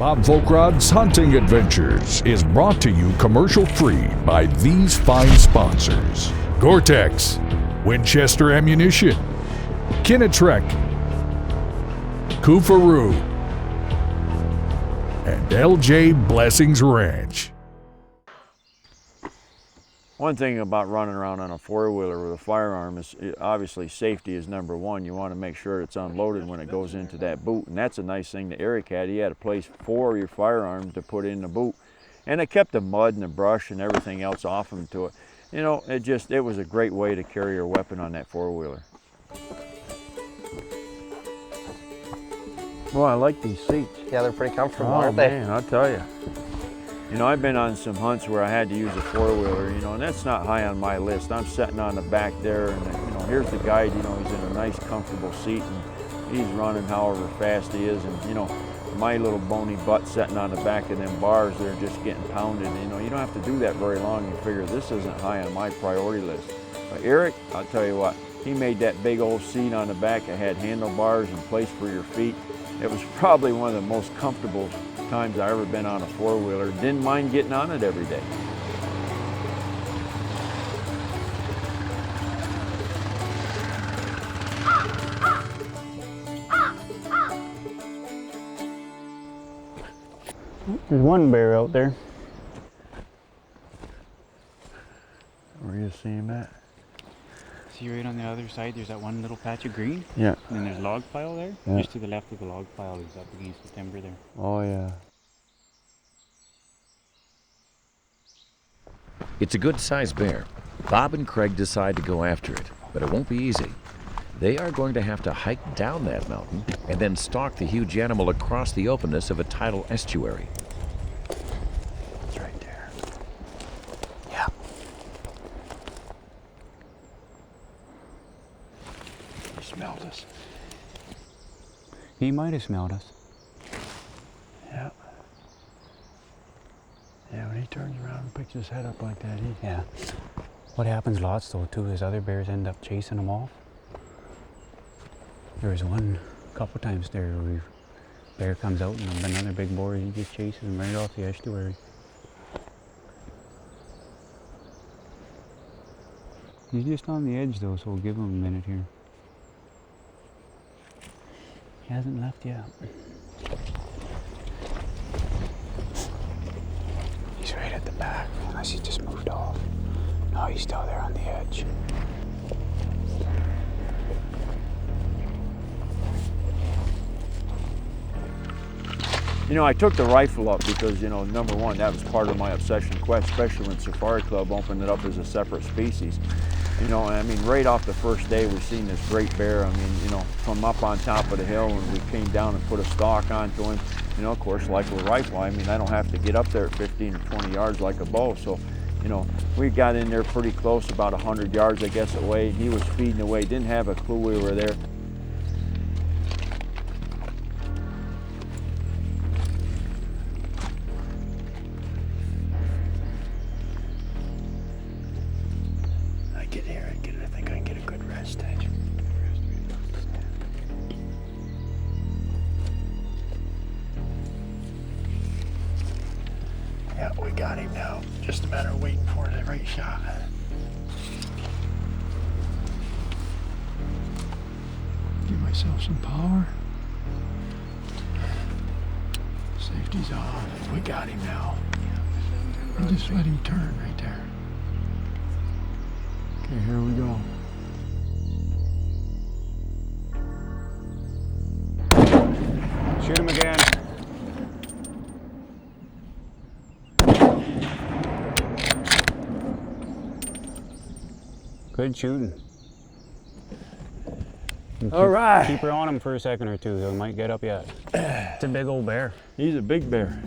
Bob Volkrod's Hunting Adventures is brought to you commercial-free by these fine sponsors: Gore-Tex, Winchester Ammunition, Kinatrek, Kufaroo, and LJ Blessings Ranch. One thing about running around on a four-wheeler with a firearm is obviously safety is number one. You want to make sure it's unloaded when it goes into that boot, and that's a nice thing that Eric had. He had a place for your firearm to put in the boot, and it kept the mud and the brush and everything else off him to it. You know, it was a great way to carry your weapon on that four-wheeler. Well, I like these seats. Yeah, they're pretty comfortable, aren't they? Man, I'll tell you. You know, I've been on some hunts where I had to use a four-wheeler, you know, and that's not high on my list. I'm sitting on the back there, and, you know, here's the guide, you know, he's in a nice, comfortable seat, and he's running however fast he is, and, you know, my little bony butt sitting on the back of them bars, they're just getting pounded. You know, you don't have to do that very long. You figure this isn't high on my priority list. But Eric, I'll tell you what, he made that big old seat on the back that had handlebars and place for your feet. It was probably one of the most comfortable times I've ever been on a four-wheeler. Didn't mind getting on it every day. There's one bear out there. Where are you seeing him at? See right on the other side, there's that one little patch of green. Yeah. And then there's a log pile there. Yeah. Just to the left of the log pile is up against the timber there. Oh, yeah. It's a good-sized bear. Bob and Craig decide to go after it, but it won't be easy. They are going to have to hike down that mountain and then stalk the huge animal across the openness of a tidal estuary. It's right there. Yeah. He smelled us. He might have smelled us. Yeah. Yeah, when he turns around and picks his head up like that, Yeah. What happens lots though too is other bears end up chasing him off. There was one couple times there where bear comes out and another big boar, he just chases him right off the estuary. He's just on the edge though, so we'll give him a minute here. He hasn't left yet. He's right at the back, unless he just moved off. No, he's still there on the edge. You know, I took the rifle up because, you know, number one, that was part of my obsession quest, especially when Safari Club opened it up as a separate species. You know, I mean, right off the first day, we seen this great bear. I mean, you know, from up on top of the hill, when we came down and put a stalk onto him, you know, of course, like with a rifle, I mean, I don't have to get up there at 15 or 20 yards like a bow. So, you know, we got in there pretty close, about 100 yards, I guess, away. He was feeding away, didn't have a clue we were there. I think I can get a good rest. Yeah, we got him now. Just a matter of waiting for the right shot. Give myself some power. Safety's on. We got him now. And just let him turn right there. Okay, here we go. Shoot him again. Good shooting. All right. Keep her on him for a second or two. He might get up yet. It's a big old bear. He's a big bear.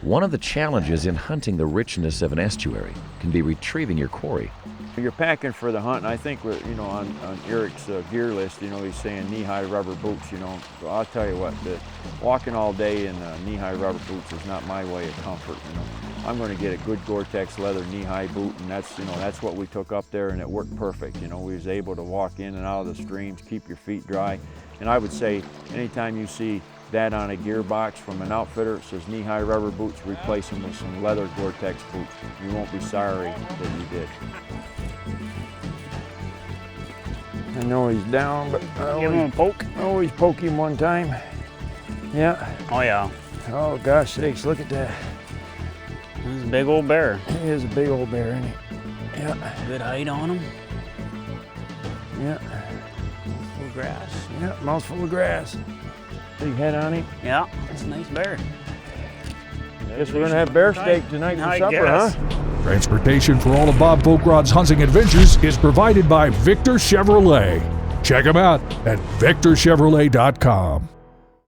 One of the challenges in hunting the richness of an estuary can be retrieving your quarry. You're packing for the hunt, and I think, you know, on Eric's gear list, you know, he's saying knee-high rubber boots, you know. So I'll tell you what, walking all day in knee-high rubber boots is not my way of comfort, you know. I'm going to get a good Gore-Tex leather knee-high boot, and that's, you know, that's what we took up there, and it worked perfect. You know, we was able to walk in and out of the streams, keep your feet dry. And I would say, anytime you see that on a gearbox from an outfitter. It says knee-high rubber boots, replace them with some leather Gore-Tex boots. You won't be sorry that you did. I know he's down, but Give him a poke. I always poke him one time. Yeah. Oh yeah, Oh gosh sakes, look at that. this is a big old bear. He is a big old bear, isn't he? Yeah, Good height on him. yeah, Full grass. yeah, mouthful of grass. Big head on him. Yeah, it's a nice bear. Guess we're gonna have bear steak tonight for I supper, guess. huh? Transportation for all of Bob Volkrod's hunting adventures is provided by Victor Chevrolet. Check them out at victorchevrolet.com.